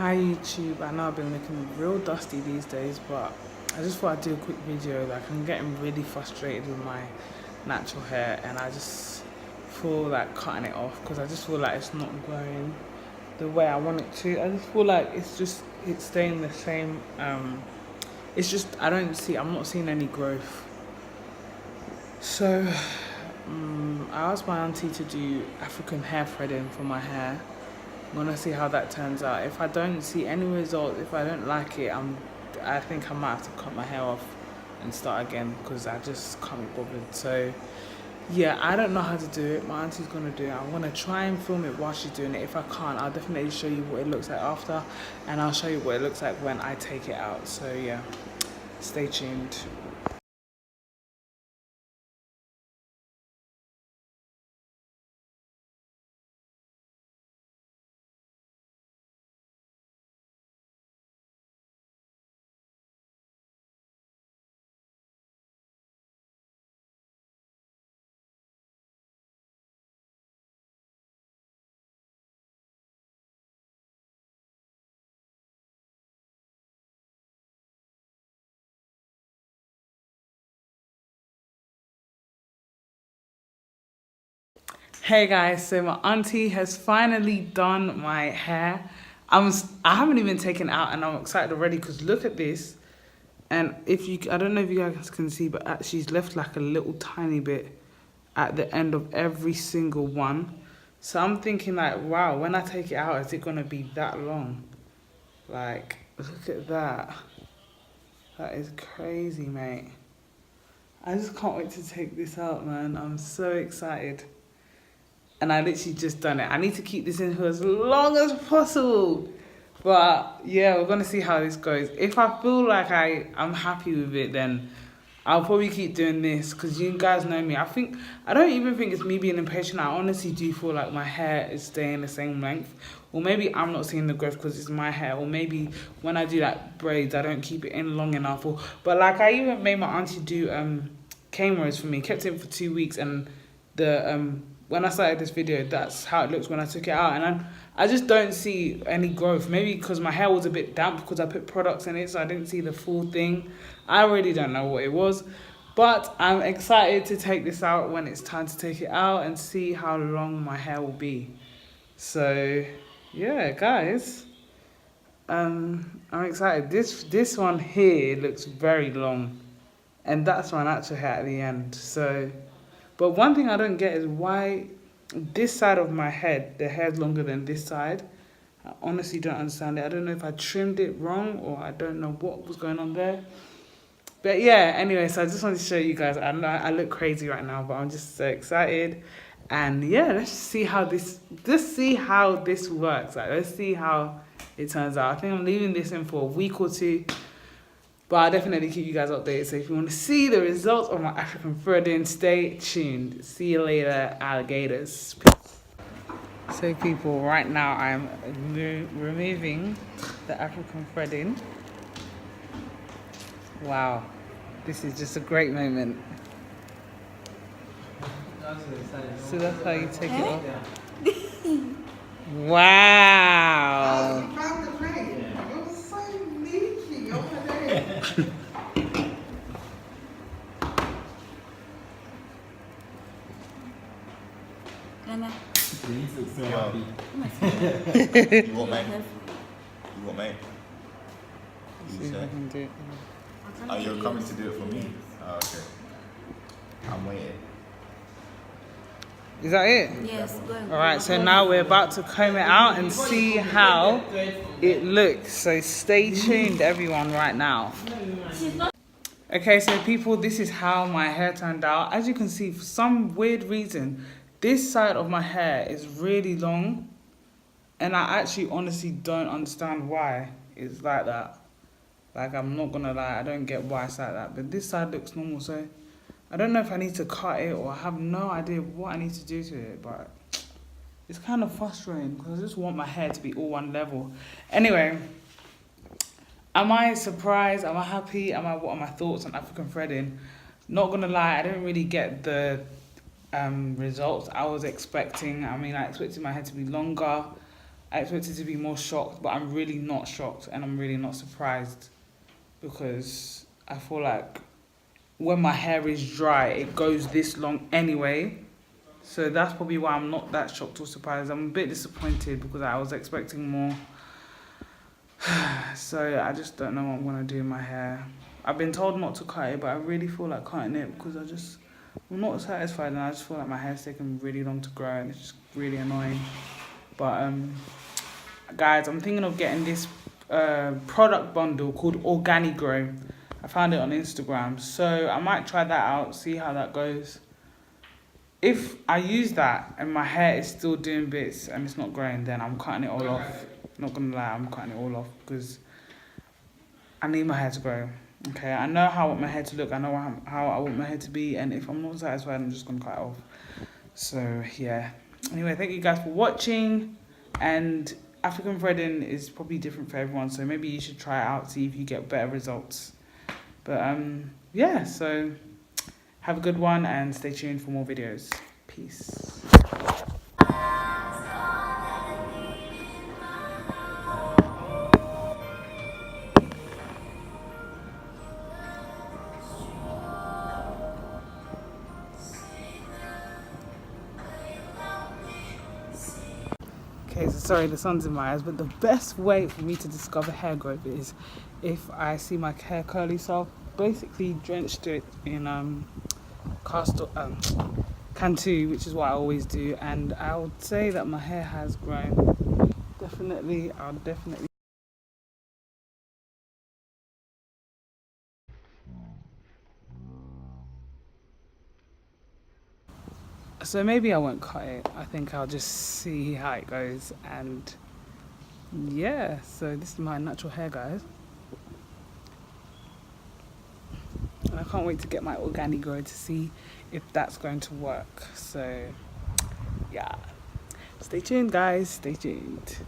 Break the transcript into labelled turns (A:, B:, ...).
A: Hi YouTube, I know I've been looking real dusty these days, but I just thought I'd do a quick video. Like, I'm getting really frustrated with my natural hair, and I just feel like cutting it off because I just feel like it's not growing the way I want it to. I just feel like it's staying the same. It's just I'm not seeing any growth. So I asked my auntie to do African hair threading for my hair. I'm gonna see how that turns out. If I don't see any results, if I don't like it, I think I might have to cut my hair off and start again because I just can't be bothered. So yeah, I don't know how to do it. My auntie's gonna do it. I'm gonna try and film it while she's doing it. If I can't, I'll definitely show you what it looks like after, and I'll show you what it looks like when I take it out. So yeah, stay tuned. Hey guys, so my auntie has finally done my hair. I haven't even taken it out, and I'm excited already because look at this. And I don't know if you guys can see, but she's left like a little tiny bit at the end of every single one. So I'm thinking like, wow, when I take it out, is it gonna be that long? Like, look at that. That is crazy, mate. I just can't wait to take this out, man. I'm so excited. And I literally just done it. I need to keep this in for as long as possible. But yeah, we're gonna see how this goes. If I feel like I'm happy with it, then I'll probably keep doing this because you guys know me. I don't even think it's me being impatient. I honestly do feel like my hair is staying the same length. Or maybe I'm not seeing the growth because it's my hair. Or maybe when I do like braids, I don't keep it in long enough. But like I even made my auntie do cane rows for me. Kept it for 2 weeks, and when I started this video, that's how it looks when I took it out. And I just don't see any growth. Maybe because my hair was a bit damp because I put products in it, so I didn't see the full thing. I really don't know what it was. But I'm excited to take this out when it's time to take it out and see how long my hair will be. So, yeah, guys. I'm excited. This one here looks very long. And that's my natural hair at the end. So... But one thing I don't get is why this side of my head, the hair's longer than this side. I honestly don't understand it. I don't know if I trimmed it wrong or I don't know what was going on there. But yeah, anyway, so I just wanted to show you guys. I know I look crazy right now, but I'm just so excited. And yeah, let's see how this works. Like, let's see how it turns out. I think I'm leaving this in for a week or two. But I'll definitely keep you guys updated. So if you want to see the results of my African threading, stay tuned. See you later, alligators. So people, right now I'm removing the African threading. Wow, this is just a great moment. So that's how you take it off. Wow.
B: You want mine? You want mine?
A: See if I can do it.
B: Oh, you're coming to do it for me? Oh, okay. I'm waiting.
A: Is that it?
C: Yes, go ahead.
A: Alright, so now we're about to comb it out and see how it looks. So stay tuned, everyone, right now. Okay, so people, this is how my hair turned out. As you can see, for some weird reason, this side of my hair is really long. And I actually honestly don't understand why it's like that. Like, I'm not gonna lie, I don't get why it's like that. But this side looks normal, so I don't know if I need to cut it or I have no idea what I need to do to it. But it's kind of frustrating because I just want my hair to be all one level. Anyway, am I surprised? Am I happy? What are my thoughts on African threading? Not gonna lie, I didn't really get the results I was expecting. I mean, I expected my hair to be longer. I expected to be more shocked, but I'm really not shocked and I'm really not surprised because I feel like when my hair is dry, it goes this long anyway. So that's probably why I'm not that shocked or surprised. I'm a bit disappointed because I was expecting more. So I just don't know what I'm going to do with my hair. I've been told not to cut it, but I really feel like cutting it because I'm not satisfied and I just feel like my hair's taking really long to grow and it's just really annoying. But guys, I'm thinking of getting this product bundle called Organic Grow. I found it on Instagram, so I might try that out, see how that goes. If I use that and my hair is still doing bits and it's not growing, then I'm cutting it all off. Not gonna lie, I'm cutting it all off because I need my hair to grow. Okay, I know how I want my hair to look, I know how I want my hair to be, and if I'm not satisfied, I'm just gonna cut it off. So yeah. Anyway, thank you guys for watching, and African threading is probably different for everyone, so maybe you should try it out, see if you get better results. But yeah, so have a good one and stay tuned for more videos. Peace. Okay, so sorry, the sun's in my eyes, but the best way for me to discover hair growth is if I see my hair curly. So I've basically drenched it in Cantu, which is what I always do, and I would say that my hair has grown. Definitely, I'll definitely. So maybe I won't cut it. I think I'll just see how it goes, and yeah. So this is my natural hair, guys. And I can't wait to get my organic grow to see if that's going to work. So yeah, stay tuned guys, stay tuned.